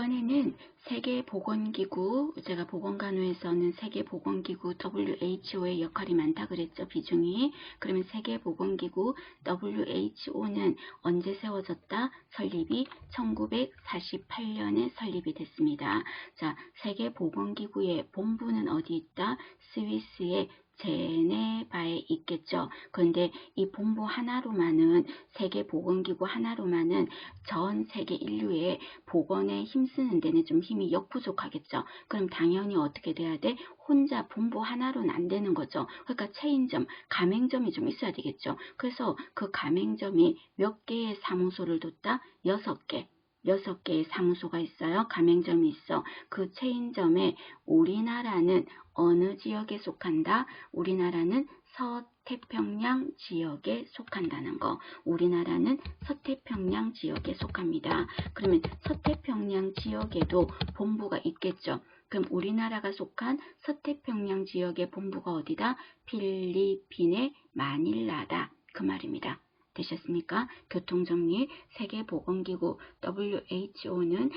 이번에는 세계보건기구, 제가 보건간호에서는 세계보건기구 WHO의 역할이 많다 그랬죠, 비중이. 그러면 세계보건기구 WHO는 언제 세워졌다? 설립이 1948년에 설립이 됐습니다. 자, 세계보건기구의 본부는 어디 있다? 스위스의 제네바에 있겠죠. 그런데 이 본부 하나로만은, 세계보건기구 하나로만은 전 세계 인류의 보건에 힘쓰는 데는 좀 힘이 역부족하겠죠. 그럼 당연히 어떻게 돼야 돼? 혼자 본부 하나로는 안 되는 거죠. 그러니까 체인점, 가맹점이 좀 있어야 되겠죠. 그래서 그 가맹점이 몇 개의 사무소를 뒀다? 6개. 6개의 사무소가 있어요. 가맹점이 있어. 그 체인점에 우리나라는 어느 지역에 속한다? 우리나라는 서태평양 지역에 속한다는 거. 우리나라는 서태평양 지역에 속합니다. 그러면 서태평양 지역에도 본부가 있겠죠. 그럼 우리나라가 속한 서태평양 지역의 본부가 어디다? 필리핀의 마닐라다. 그 말입니다. 되셨습니까? 교통정리. 세계보건기구 WHO는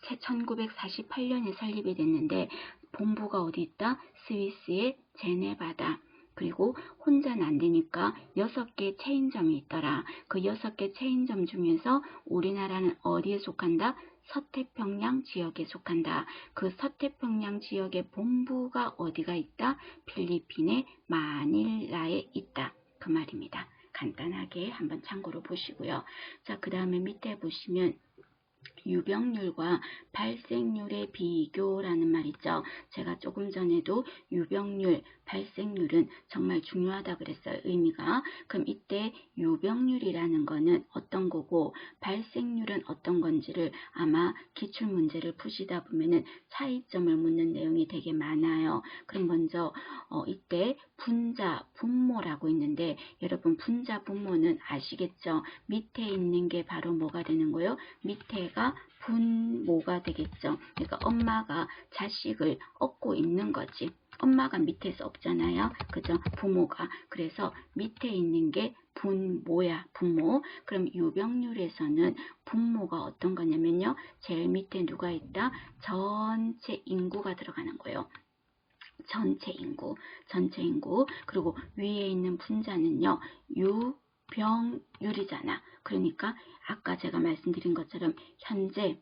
1948년에 설립이 됐는데 본부가 어디 있다? 스위스의 제네바다. 그리고 혼자는 안 되니까 6개 체인점이 있더라. 그 6개 체인점 중에서 우리나라는 어디에 속한다? 서태평양 지역에 속한다. 그 서태평양 지역의 본부가 어디가 있다? 필리핀의 마닐라에 있다. 그 말입니다. 간단하게 한번 참고로 보시고요. 자, 그 다음에 밑에 보시면 유병률과 발생률의 비교라는 말 있죠. 제가 조금 전에도 유병률, 발생률은 정말 중요하다 그랬어요. 의미가. 그럼 이때 유병률이라는 거는 어떤 거고 발생률은 어떤 건지를 아마 기출문제를 푸시다 보면은 차이점을 묻는 내용이 되게 많아요. 그럼 먼저 이때 분자, 분모라고 있는데 여러분 분자, 분모는 아시겠죠? 밑에 있는 게 바로 뭐가 되는 거예요? 밑에가 분모가 되겠죠. 그러니까 엄마가 자식을 얻고 있는 거지. 엄마가 밑에서 없잖아요. 그죠? 부모가. 그래서 밑에 있는 게 분모야. 분모. 그럼 유병률에서는 분모가 어떤 거냐면요. 제일 밑에 누가 있다? 전체 인구가 들어가는 거예요. 전체 인구. 그리고 위에 있는 분자는요. 유병률이잖아. 그러니까 아까 제가 말씀드린 것처럼 현재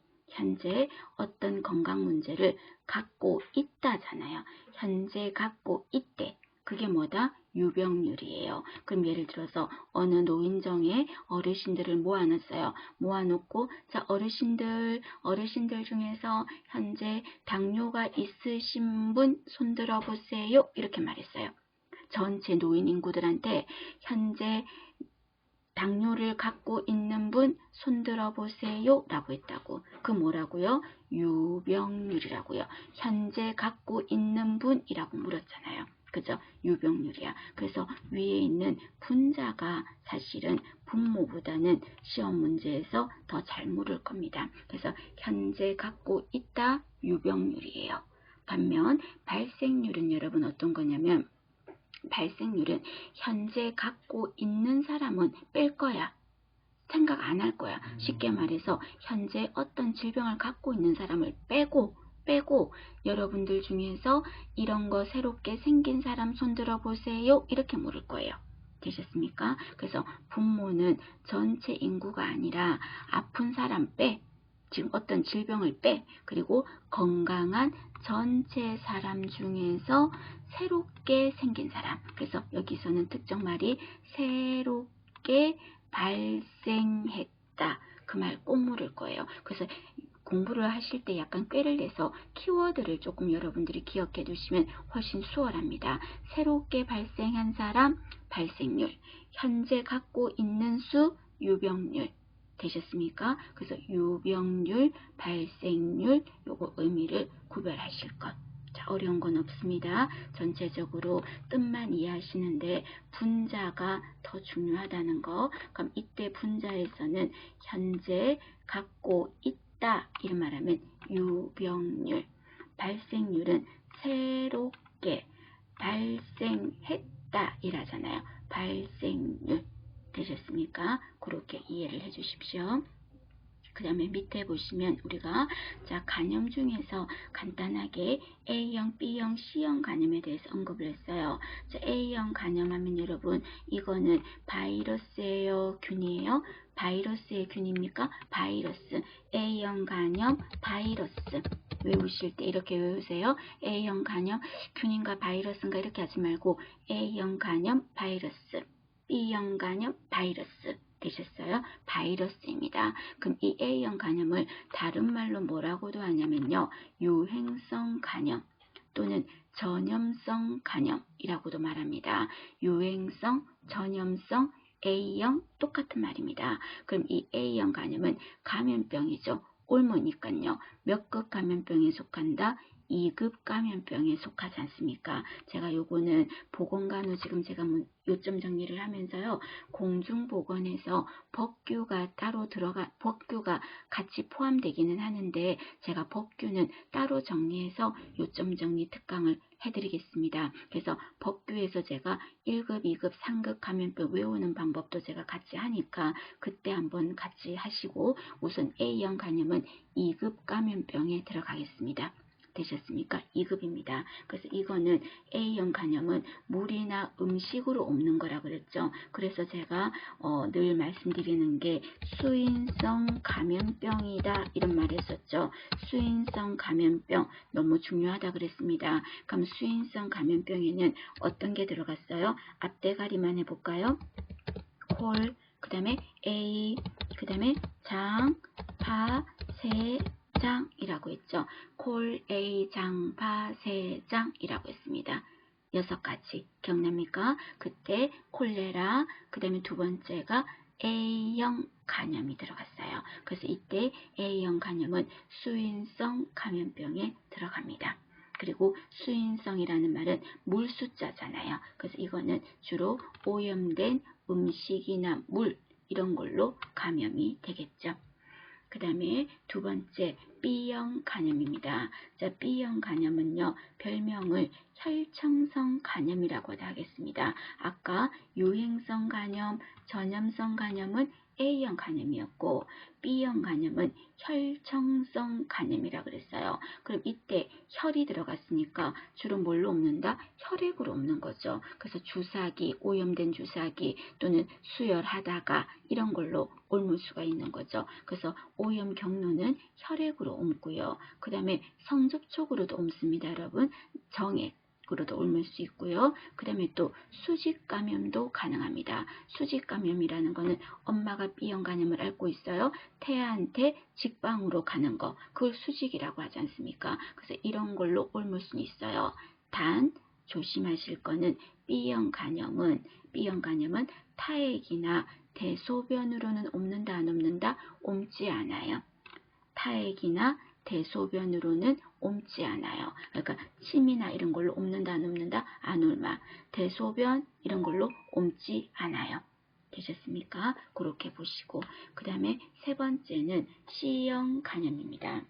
어떤 건강 문제를 갖고 있다잖아요. 현재 갖고 있대. 그게 뭐다? 유병률이에요. 그럼 예를 들어서 어느 노인정에 어르신들을 모아놨어요. 모아놓고 자 어르신들 중에서 현재 당뇨가 있으신 분 손들어 보세요. 이렇게 말했어요. 전체 노인 인구들한테 현재 당뇨를 갖고 있는 분 손들어 보세요 라고 했다고. 그 뭐라고요? 유병률이라고요. 현재 갖고 있는 분이라고 물었잖아요. 그죠? 유병률이야. 그래서 위에 있는 분자가 사실은 분모보다는 시험 문제에서 더 잘 물을 겁니다. 그래서 현재 갖고 있다 유병률이에요. 반면 발생률은 여러분 어떤 거냐면 발생률은 현재 갖고 있는 사람은 뺄 거야. 생각 안 할 거야. 쉽게 말해서 현재 어떤 질병을 갖고 있는 사람을 빼고 여러분들 중에서 이런 거 새롭게 생긴 사람 손들어 보세요. 이렇게 물을 거예요. 되셨습니까? 그래서 분모는 전체 인구가 아니라 아픈 사람 빼. 지금 어떤 질병을 빼. 그리고 건강한 전체 사람 중에서 새롭게 생긴 사람. 그래서 여기서는 특정 말이 새롭게 발생했다. 그 말 꼭 물을 거예요. 그래서 공부를 하실 때 약간 꾀를 내서 키워드를 조금 여러분들이 기억해 두시면 훨씬 수월합니다. 새롭게 발생한 사람 발생률, 현재 갖고 있는 수 유병률. 되셨습니까? 그래서 유병률, 발생률 요거 의미를 구별하실 것. 자, 어려운 건 없습니다. 전체적으로 뜻만 이해하시는데 분자가 더 중요하다는 거. 그럼 이때 분자에서는 현재 갖고 있다 이런 말하면 유병률, 발생률은 새롭게 발생했다 이라잖아요. 발생률. 되셨습니까? 그렇게 이해를 해 주십시오. 그 다음에 밑에 보시면 우리가 자 간염 중에서 간단하게 A형, B형, C형 간염에 대해서 언급을 했어요. 자, A형 간염하면 여러분 이거는 바이러스예요, 균이에요? 바이러스의 균입니까? 바이러스. A형 간염, 바이러스. 외우실 때 이렇게 외우세요. A형 간염, 균인가 바이러스인가 이렇게 하지 말고 A형 간염, 바이러스. B형 간염, 바이러스. 되셨어요? 바이러스입니다. 그럼 이 A형 간염을 다른 말로 뭐라고도 하냐면요. 유행성 간염 또는 전염성 간염이라고도 말합니다. 유행성, 전염성, A형 똑같은 말입니다. 그럼 이 A형 간염은 감염병이죠. 옮으니까요. 몇 급 감염병에 속한다? 2급 감염병에 속하지 않습니까? 제가 요거는 보건간호 지금 제가 요점 정리를 하면서요. 공중보건에서 법규가 따로 법규가 같이 포함되기는 하는데 제가 법규는 따로 정리해서 요점 정리 특강을 해드리겠습니다. 그래서 법규에서 제가 1급, 2급, 3급 감염병 외우는 방법도 제가 같이 하니까 그때 한번 같이 하시고 우선 A형 간염은 2급 감염병에 들어가겠습니다. 되셨습니까? 2급입니다. 그래서 이거는 A형 간염은 물이나 음식으로 옮는 거라 그랬죠. 그래서 제가 늘 말씀드리는 게 수인성 감염병이다 이런 말 했었죠. 수인성 감염병 너무 중요하다 그랬습니다. 그럼 수인성 감염병에는 어떤 게 들어갔어요? 앞대가리만 해볼까요? 콜, 그 다음에 A, 그 다음에 장, 파, 세, 장이라고 했죠. 콜, A, 장, 파, 세, 장이라고 했습니다. 6가지 기억납니까? 그때 콜레라, 그 다음에 두 번째가 A형 간염이 들어갔어요. 그래서 이때 A형 간염은 수인성 감염병에 들어갑니다. 그리고 수인성이라는 말은 물 숫자잖아요. 그래서 이거는 주로 오염된 음식이나 물 이런 걸로 감염이 되겠죠. 그 다음에 두 번째 B형 간염입니다. 자, B형 간염은요. 별명을 혈청성 간염이라고도 하겠습니다. 아까 유행성 간염, 전염성 간염은 A형 간염이었고 B형 간염은 혈청성 간염이라고 그랬어요. 그럼 이때 혈이 들어갔으니까 주로 뭘로 옮는다? 혈액으로 옮는 거죠. 그래서 주사기, 오염된 주사기 또는 수혈하다가 이런 걸로 옮을 수가 있는 거죠. 그래서 오염 경로는 혈액으로 옮고요. 그 다음에 성접촉으로도 옮습니다. 여러분 정액으로도 옮을 수 있고요. 그 다음에 또 수직 감염도 가능합니다. 수직 감염이라는 거는 엄마가 B형 간염을 앓고 있어요. 태아한테 직방으로 가는 거 그걸 수직이라고 하지 않습니까? 그래서 이런 걸로 옮을 수는 있어요. 단 조심하실 거는 B형 간염은 타액이나 대소변으로는 옮는다 안 옮는다? 옮지 않아요. 타액이나 대소변으로는 옮지 않아요. 그러니까 침이나 이런 걸로 옮는다 안 옮는다? 안 옮아. 대소변 이런 걸로 옮지 않아요. 되셨습니까? 그렇게 보시고 그 다음에 세 번째는 C형 간염입니다.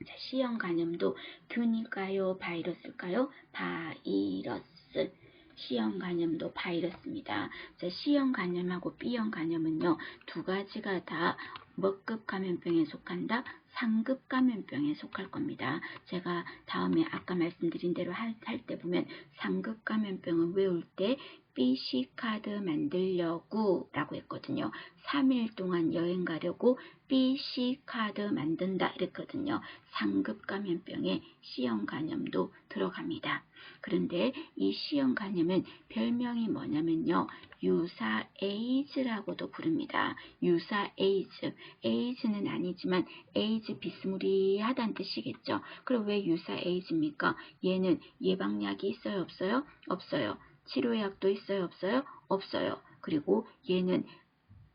자, C형 간염도 균일까요? 바이러스일까요? 바이러스. C형 간염도 바이러스입니다. 자, C형 간염하고 B형 간염은요. 두 가지가 다 몇 급 감염병에 속한다? 상급 감염병에 속할 겁니다. 제가 다음에 아까 말씀드린 대로 할 때 보면 상급 감염병을 외울 때 BC카드 만들려고 라고 했거든요. 3일 동안 여행 가려고 BC카드 만든다 이랬거든요. 상급 감염병에 C형 간염도 들어갑니다. 그런데 이 C형 간염은 별명이 뭐냐면요. 유사 에이즈라고도 부릅니다. 유사 에이즈. 에이즈는 아니지만 에이즈 비스무리하다는 뜻이겠죠. 그럼 왜 유사 에이즈입니까? 얘는 예방약이 있어요? 없어요? 없어요. 치료약도 있어요? 없어요? 없어요. 그리고 얘는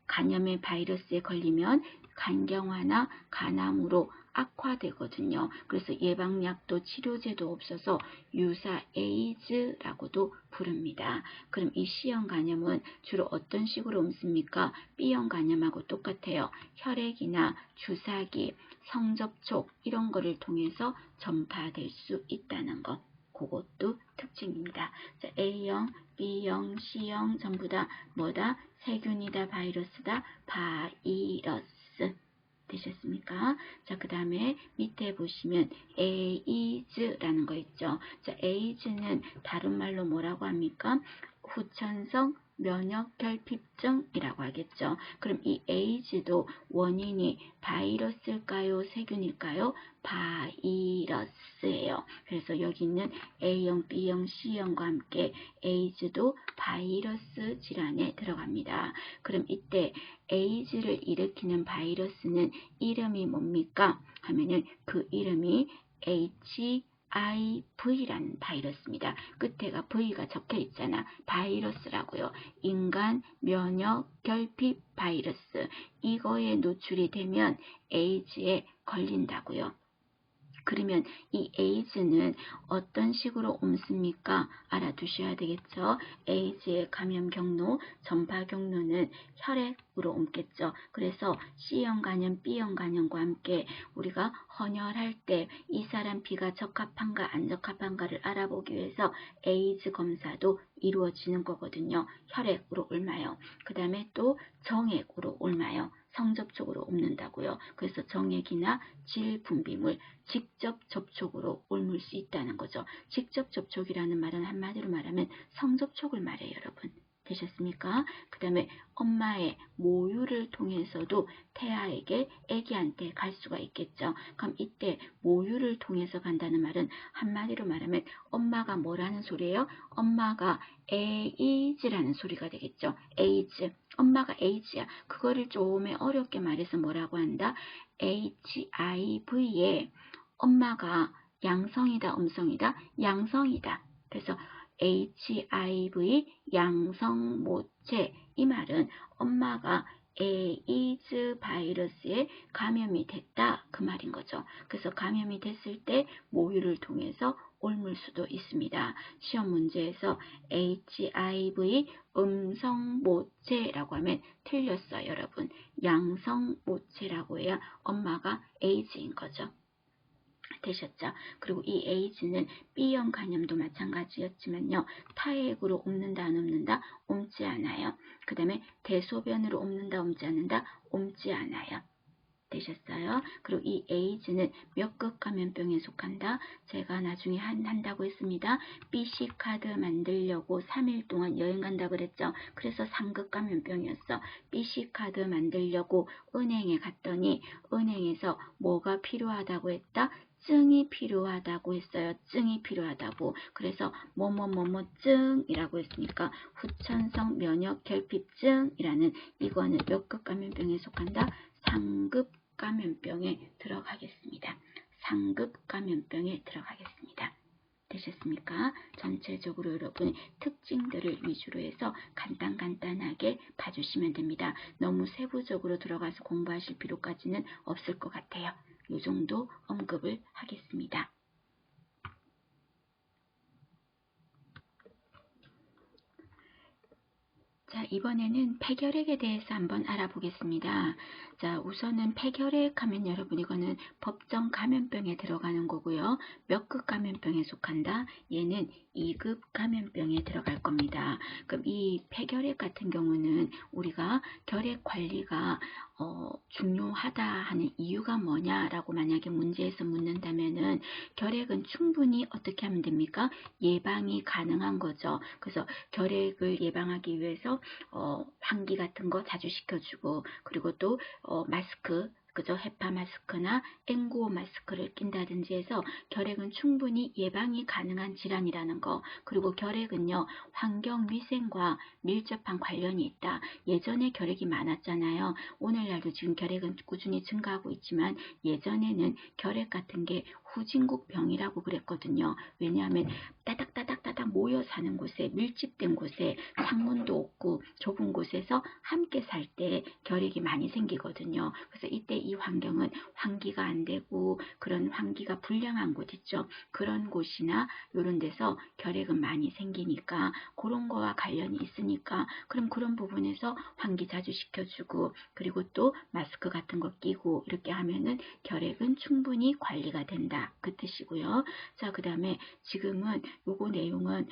간염의 바이러스에 걸리면 간경화나 간암으로 악화되거든요. 그래서 예방약도 치료제도 없어서 유사 에이즈라고도 부릅니다. 그럼 이 C형 간염은 주로 어떤 식으로 옮습니까? B형 간염하고 똑같아요. 혈액이나 주사기, 성접촉 이런 거를 통해서 전파될 수 있다는 것. 그것도 특징입니다. 자, A형, B형, C형 전부 다 뭐다? 세균이다, 바이러스다, 바이러스. 되셨습니까? 자, 그 다음에 밑에 보시면 AIDS라는 거 있죠. 자, AIDS는 다른 말로 뭐라고 합니까? 후천성 면역 결핍증이라고 하겠죠. 그럼 이 AIDS도 원인이 바이러스일까요? 세균일까요? 바이러스예요. 그래서 여기 있는 A형, B형, C형과 함께 AIDS도 바이러스 질환에 들어갑니다. 그럼 이때 AIDS를 일으키는 바이러스는 이름이 뭡니까? 하면은 그 이름이 HIV라는 바이러스입니다. 끝에가 V가 적혀 있잖아. 바이러스라고요. 인간 면역 결핍 바이러스. 이거에 노출이 되면 에이즈에 걸린다고요. 그러면 이 에이즈는 어떤 식으로 옮습니까? 알아두셔야 되겠죠. 에이즈의 감염 경로, 전파 경로는 혈액으로 옮겠죠. 그래서 C형 간염, B형 간염과 함께 우리가 헌혈할 때 이 사람 피가 적합한가 안 적합한가를 알아보기 위해서 에이즈 검사도 이루어지는 거거든요. 혈액으로 옮아요. 그 다음에 또 정액으로 옮아요. 성접촉으로 옮는다고요. 그래서 정액이나 질 분비물 직접 접촉으로 옮을 수 있다는 거죠. 직접 접촉이라는 말은 한마디로 말하면 성접촉을 말해요, 여러분. 되셨습니까? 그 다음에 엄마의 모유를 통해서도 태아에게 아기한테 갈 수가 있겠죠. 그럼 이때 모유를 통해서 간다는 말은 한마디로 말하면 엄마가 뭐라는 소리예요? 엄마가 에이즈라는 소리가 되겠죠. 에이즈. 엄마가 에이즈야. 그거를 좀 어렵게 말해서 뭐라고 한다? HIV에 엄마가 양성이다, 음성이다? 양성이다. 그래서 HIV 양성 모체, 이 말은 엄마가 에이즈 바이러스에 감염이 됐다, 그 말인 거죠. 그래서 감염이 됐을 때 모유를 통해서 옮을 수도 있습니다. 시험 문제에서 HIV 음성 모체라고 하면 틀렸어요, 여러분. 양성 모체라고 해야 엄마가 에이즈인 거죠. 되셨죠? 그리고 이 에이즈는 B형 간염도 마찬가지였지만요. 타액으로 옮는다 안 옮는다? 옮지 않아요. 그 다음에 대소변으로 옮는다 옮지 않는다? 옮지 않아요. 되셨어요? 그리고 이 에이즈는 몇 급 감염병에 속한다? 제가 나중에 한다고 했습니다. BC카드 만들려고 3일 동안 여행 간다고 그랬죠. 그래서 3급 감염병이었어. BC카드 만들려고 은행에 갔더니 은행에서 뭐가 필요하다고 했다? 증이 필요하다고 했어요. 증이 필요하다고. 그래서 뭐뭐뭐뭐증이라고 했으니까 후천성 면역 결핍증이라는 이거는 몇 급 감염병에 속한다? 상급 감염병에 들어가겠습니다. 상급 감염병에 들어가겠습니다. 되셨습니까? 전체적으로 여러분 특징들을 위주로 해서 간단하게 봐주시면 됩니다. 너무 세부적으로 들어가서 공부하실 필요까지는 없을 것 같아요. 이 정도 언급을 하겠습니다. 자, 이번에는 폐결핵에 대해서 한번 알아보겠습니다. 자, 우선은 폐결핵 하면 여러분 이거는 법정 감염병에 들어가는 거고요. 몇 급 감염병에 속한다? 얘는 2급 감염병에 들어갈 겁니다. 그럼 이 폐결핵 같은 경우는 우리가 결핵 관리가 중요하다 하는 이유가 뭐냐라고 만약에 문제에서 묻는다면은 결핵은 충분히 어떻게 하면 됩니까? 예방이 가능한 거죠. 그래서 결핵을 예방하기 위해서 환기 같은 거 자주 시켜주고 그리고 또 마스크 그죠? 헤파 마스크나 N95 마스크를 낀다든지 해서 결핵은 충분히 예방이 가능한 질환이라는 거. 그리고 결핵은요. 환경위생과 밀접한 관련이 있다. 예전에 결핵이 많았잖아요. 오늘날도 지금 결핵은 꾸준히 증가하고 있지만 예전에는 결핵 같은 게 후진국병이라고 그랬거든요. 왜냐하면 따닥따닥따닥 모여 사는 곳에 밀집된 곳에 창문도 없고 좁은 곳에서 함께 살 때 결핵이 많이 생기거든요. 그래서 이때 이 환경은 환기가 안 되고 그런 환기가 불량한 곳 있죠. 그런 곳이나 이런 데서 결핵은 많이 생기니까 그런 거와 관련이 있으니까 그럼 그런 부분에서 환기 자주 시켜주고 그리고 또 마스크 같은 거 끼고 이렇게 하면은 결핵은 충분히 관리가 된다. 그 뜻이고요. 자, 그 다음에 지금은 요거 내용은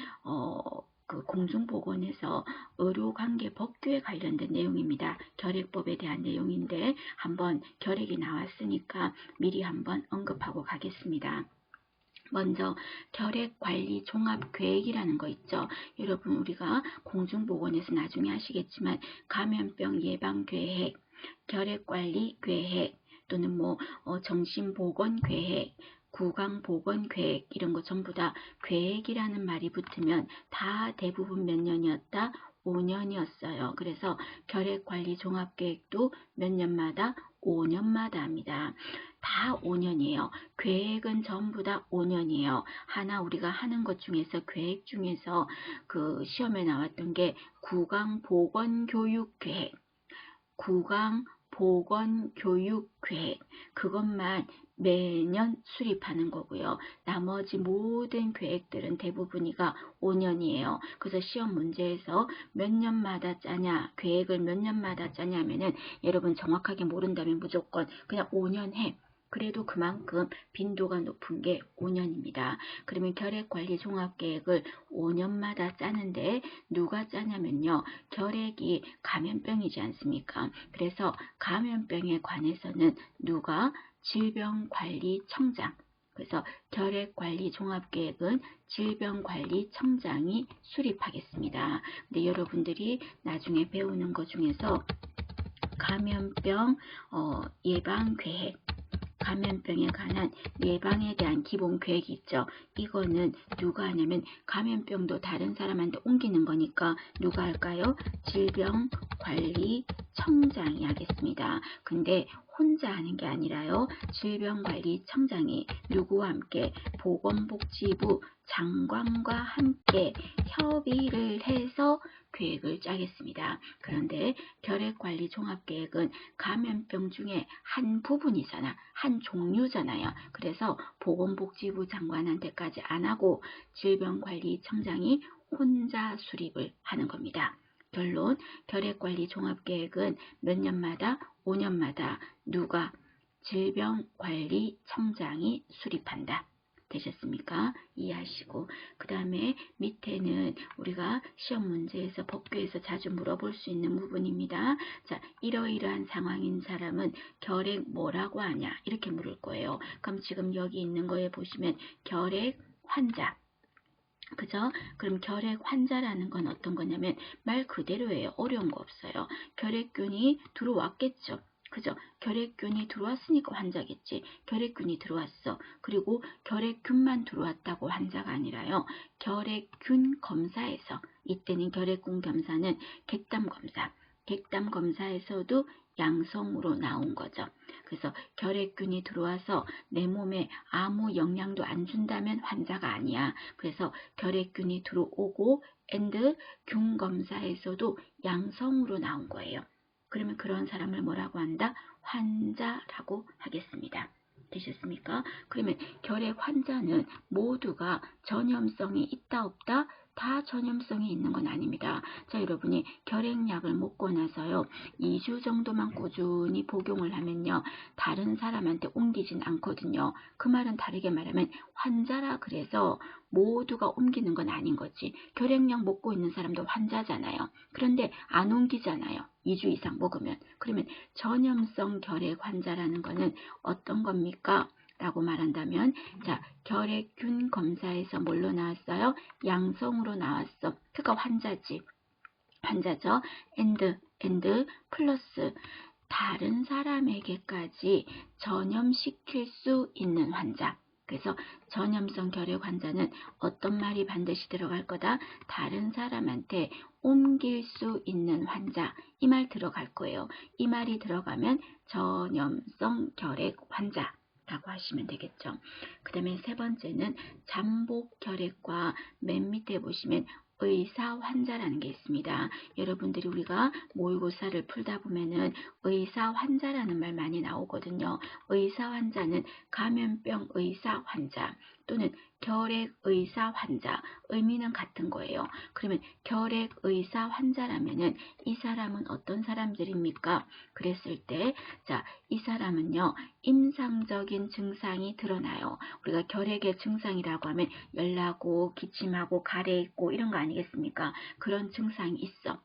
그 공중보건에서 의료관계법규에 관련된 내용입니다. 결핵법에 대한 내용인데 한번 결핵이 나왔으니까 미리 한번 언급하고 가겠습니다. 먼저 결핵관리 종합계획이라는 거 있죠. 여러분 우리가 공중보건에서 나중에 하시겠지만 감염병 예방계획, 결핵관리계획 또는 정신보건계획, 구강보건계획 이런 거 전부 다 계획이라는 말이 붙으면 다 대부분 몇 년이었다? 5년이었어요. 그래서 결핵관리 종합계획도 몇 년마다? 5년마다 합니다. 다 5년이에요. 계획은 전부 다 5년이에요. 하나 우리가 하는 것 중에서 계획 중에서 그 시험에 나왔던 게 구강보건교육계획, 구강보건교육계획 그것만 매년 수립하는 거고요. 나머지 모든 계획들은 대부분이가 5년이에요. 그래서 시험 문제에서 몇 년마다 짜냐, 계획을 몇 년마다 짜냐면은 여러분 정확하게 모른다면 무조건 그냥 5년 해. 그래도 그만큼 빈도가 높은 게 5년입니다. 그러면 결핵관리 종합계획을 5년마다 짜는데 누가 짜냐면요. 결핵이 감염병이지 않습니까? 그래서 감염병에 관해서는 누가? 질병관리청장. 그래서 결핵관리 종합계획은 질병관리청장이 수립하겠습니다. 근데 여러분들이 나중에 배우는 것 중에서 감염병 예방계획, 감염병에 관한 예방에 대한 기본 계획이 있죠. 이거는 누가 하냐면 감염병도 다른 사람한테 옮기는 거니까 누가 할까요? 질병관리청장이 하겠습니다. 근데 혼자 하는 게 아니라요. 질병관리청장이 누구와 함께? 보건복지부 장관과 함께 협의를 해서 계획을 짜겠습니다. 그런데 결핵관리 종합계획은 감염병 중에 한 부분이잖아. 한 종류잖아요. 그래서 보건복지부 장관한테까지 안 하고 질병관리청장이 혼자 수립을 하는 겁니다. 결론, 결핵관리 종합계획은 몇 년마다? 5년마다 누가? 질병관리청장이 수립한다. 되셨습니까? 이해하시고 그 다음에 밑에는 우리가 시험 문제에서 법규에서 자주 물어볼 수 있는 부분입니다. 자, 이러이러한 상황인 사람은 결핵 뭐라고 하냐 이렇게 물을 거예요. 그럼 지금 여기 있는 거에 보시면 결핵 환자, 그죠? 그럼 결핵 환자라는 건 어떤 거냐면 말 그대로예요. 어려운 거 없어요. 결핵균이 들어왔겠죠. 그죠? 결핵균이 들어왔으니까 환자겠지. 결핵균이 들어왔어. 그리고 결핵균만 들어왔다고 환자가 아니라요. 결핵균 검사에서, 이때는 결핵균 검사는 객담 검사. 객담 검사에서도 양성으로 나온 거죠. 그래서 결핵균이 들어와서 내 몸에 아무 영향도 안 준다면 환자가 아니야. 그래서 결핵균이 들어오고 균 검사에서도 양성으로 나온 거예요. 그러면 그런 사람을 뭐라고 한다? 환자라고 하겠습니다. 되셨습니까? 그러면 결핵 환자는 모두가 전염성이 있다 없다? 다 전염성이 있는 건 아닙니다. 자, 여러분이 결핵약을 먹고 나서요 2주 정도만 꾸준히 복용을 하면요 다른 사람한테 옮기진 않거든요. 그 말은 다르게 말하면 환자라 그래서 모두가 옮기는 건 아닌 거지. 결핵약 먹고 있는 사람도 환자잖아요. 그런데 안 옮기잖아요. 2주 이상 먹으면. 그러면 전염성 결핵 환자라는 거는 어떤 겁니까? 라고 말한다면, 자, 결핵균 검사에서 뭘로 나왔어요? 양성으로 나왔어. 그러니까 환자지. 환자죠. 플러스 다른 사람에게까지 전염시킬 수 있는 환자. 그래서 전염성 결핵 환자는 어떤 말이 반드시 들어갈 거다? 다른 사람한테 옮길 수 있는 환자. 이 말 들어갈 거예요. 이 말이 들어가면 전염성 결핵 환자. 라고 하시면 되겠죠. 그 다음에 세 번째는 잠복 결핵과 맨 밑에 보시면 의사 환자라는 게 있습니다. 여러분들이 우리가 모의고사를 풀다 보면은 의사 환자라는 말 많이 나오거든요. 의사 환자는 감염병 의사 환자, 또는 결핵의사 환자, 의미는 같은 거예요. 그러면 결핵의사 환자라면은 이 사람은 어떤 사람들입니까? 그랬을 때, 자, 이 사람은요, 임상적인 증상이 드러나요. 우리가 결핵의 증상이라고 하면 열나고 기침하고 가래 있고 이런 거 아니겠습니까? 그런 증상이 있어.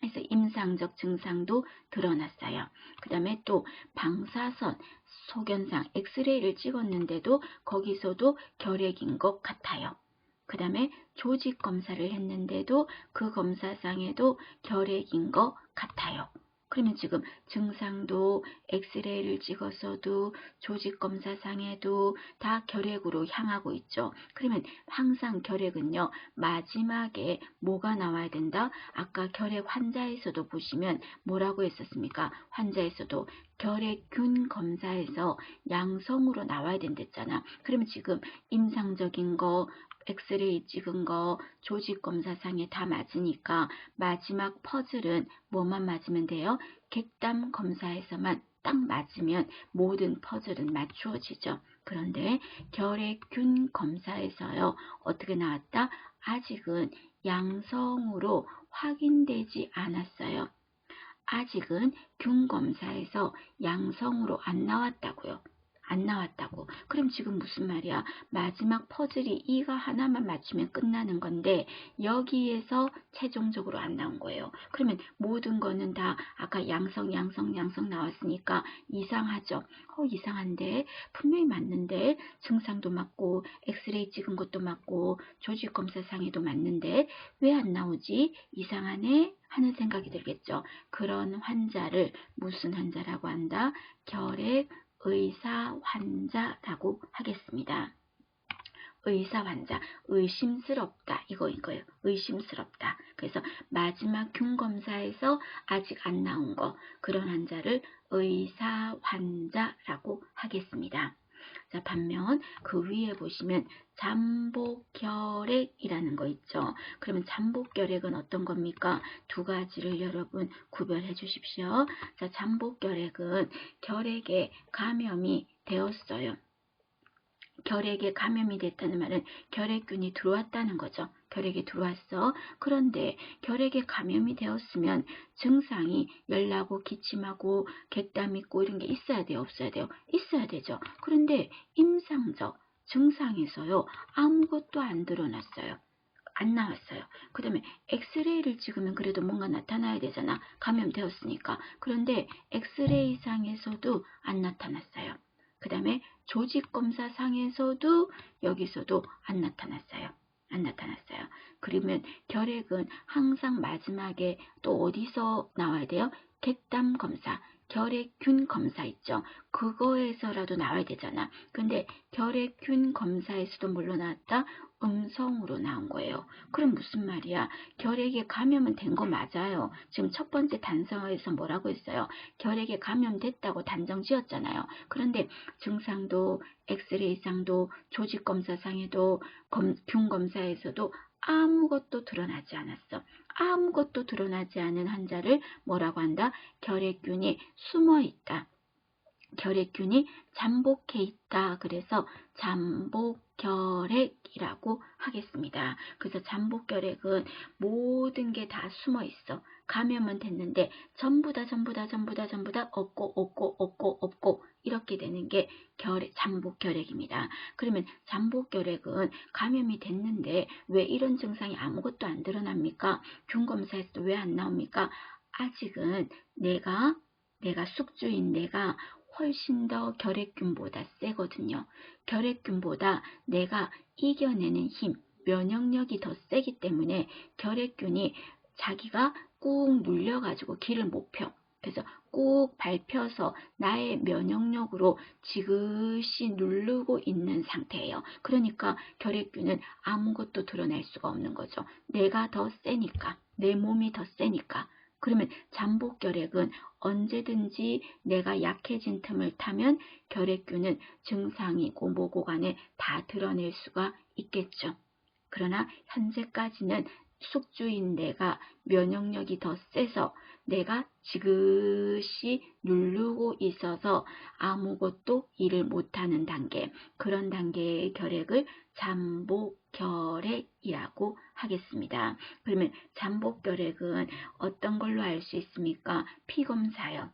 그래서 임상적 증상도 드러났어요. 그 다음에 또 방사선, 소견상, 엑스레이를 찍었는데도 거기서도 결핵인 것 같아요. 그 다음에 조직 검사를 했는데도 그 검사상에도 결핵인 것 같아요. 그러면 지금 증상도 엑스레이를 찍어서도 조직 검사상에도 다 결핵으로 향하고 있죠. 그러면 항상 결핵은요, 마지막에 뭐가 나와야 된다? 아까 결핵 환자에서도 보시면 뭐라고 했었습니까? 환자에서도 결핵균 검사에서 양성으로 나와야 된댔잖아. 그러면 지금 임상적인 거, 엑스레이 찍은 거, 조직 검사상에 다 맞으니까 마지막 퍼즐은 뭐만 맞으면 돼요? 객담 검사에서만 딱 맞으면 모든 퍼즐은 맞추어지죠. 그런데 결핵균 검사에서요, 어떻게 나왔다? 아직은 양성으로 확인되지 않았어요. 아직은 균 검사에서 양성으로 안 나왔다고요. 안 나왔다고. 그럼 지금 무슨 말이야? 마지막 퍼즐이 이가 하나만 맞추면 끝나는 건데 여기에서 최종적으로 안 나온 거예요. 그러면 모든 거는 다 아까 양성 나왔으니까 이상하죠. 이상한데 분명히 맞는데 증상도 맞고 엑스레이 찍은 것도 맞고 조직 검사상에도 맞는데 왜 안 나오지? 이상하네 하는 생각이 들겠죠. 그런 환자를 무슨 환자라고 한다? 결핵 의사 환자라고 하겠습니다. 의사 환자, 의심스럽다 이거예요. 의심스럽다. 그래서 마지막 균 검사에서 아직 안 나온 거, 그런 환자를 의사 환자라고 하겠습니다. 자, 반면 그 위에 보시면 잠복결핵이라는 거 있죠. 그러면 잠복결핵은 어떤 겁니까? 두 가지를 여러분 구별해 주십시오. 자, 잠복결핵은 결핵에 감염이 되었어요. 결핵에 감염이 됐다는 말은 결핵균이 들어왔다는 거죠. 결핵에 들어왔어. 그런데 결핵에 감염이 되었으면 증상이 열나고 기침하고 객담 있고 이런 게 있어야 돼요? 없어야 돼요? 있어야 되죠. 그런데 임상적 증상에서요, 아무것도 안 드러났어요. 안 나왔어요. 그 다음에 엑스레이를 찍으면 그래도 뭔가 나타나야 되잖아. 감염되었으니까. 그런데 엑스레이상에서도 안 나타났어요. 그 다음에 조직검사상에서도 여기서도 안 나타났어요. 안 나타났어요. 그러면 결핵은 항상 마지막에 또 어디서 나와야 돼요? 객담 검사, 결핵균 검사 있죠. 그거에서라도 나와야 되잖아. 근데 결핵균 검사에서도 물론 나왔다? 음성으로 나온 거예요. 그럼 무슨 말이야? 결핵에 감염은 된 거 맞아요. 지금 첫 번째 단서에서 뭐라고 했어요? 결핵에 감염됐다고 단정 지었잖아요. 그런데 증상도 엑스레이상도 조직검사상에도 균 검사에서도 아무것도 드러나지 않았어. 아무것도 드러나지 않은 환자를 뭐라고 한다? 결핵균이 숨어 있다. 결핵균이 잠복해 있다. 그래서 잠복결핵이라고 하겠습니다. 그래서 잠복결핵은 모든 게 다 숨어 있어. 감염은 됐는데 전부 다 없고 이렇게 되는 게 잠복결핵입니다. 그러면 잠복결핵은 감염이 됐는데 왜 이런 증상이 아무것도 안 드러납니까? 균검사에서도 왜 안 나옵니까? 아직은 내가 숙주인 내가 훨씬 더 결핵균보다 세거든요. 결핵균보다 내가 이겨내는 힘, 면역력이 더 세기 때문에 결핵균이 자기가 꾹 눌려가지고 길을 못 펴. 그래서 꾹 밟혀서 나의 면역력으로 지그시 누르고 있는 상태예요. 그러니까 결핵균은 아무것도 드러낼 수가 없는 거죠. 내가 더 세니까, 내 몸이 더 세니까. 그러면 잠복결핵은 언제든지 내가 약해진 틈을 타면 결핵균은 증상이고 뭐고 간에 다 드러낼 수가 있겠죠. 그러나 현재까지는 숙주인 내가 면역력이 더 세서 내가 지그시 누르고 있어서 아무것도 일을 못하는 단계, 그런 단계의 결핵을 잠복결핵이라고 하겠습니다. 그러면 잠복결핵은 어떤 걸로 알 수 있습니까? 피검사요.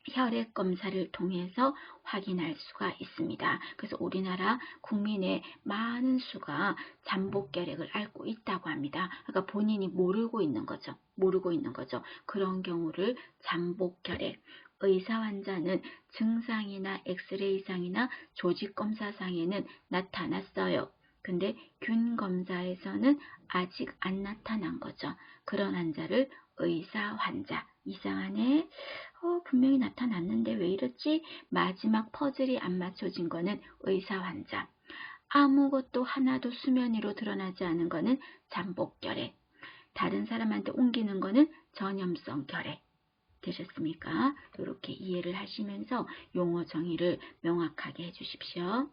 혈액 검사를 통해서 확인할 수가 있습니다. 그래서 우리나라 국민의 많은 수가 잠복결핵을 앓고 있다고 합니다. 그러니까 본인이 모르고 있는 거죠. 그런 경우를 잠복결핵. 의사 환자는 증상이나 엑스레이상이나 조직검사상에는 나타났어요. 근데 균 검사에서는 아직 안 나타난 거죠. 그런 환자를 의사 환자. 이상하네. 분명히 나타났는데 왜 이렇지? 마지막 퍼즐이 안 맞춰진 거는 의사 환자. 아무것도 하나도 수면 위로 드러나지 않은 거는 잠복결핵. 다른 사람한테 옮기는 거는 전염성 결핵. 되셨습니까? 이렇게 이해를 하시면서 용어 정의를 명확하게 해주십시오.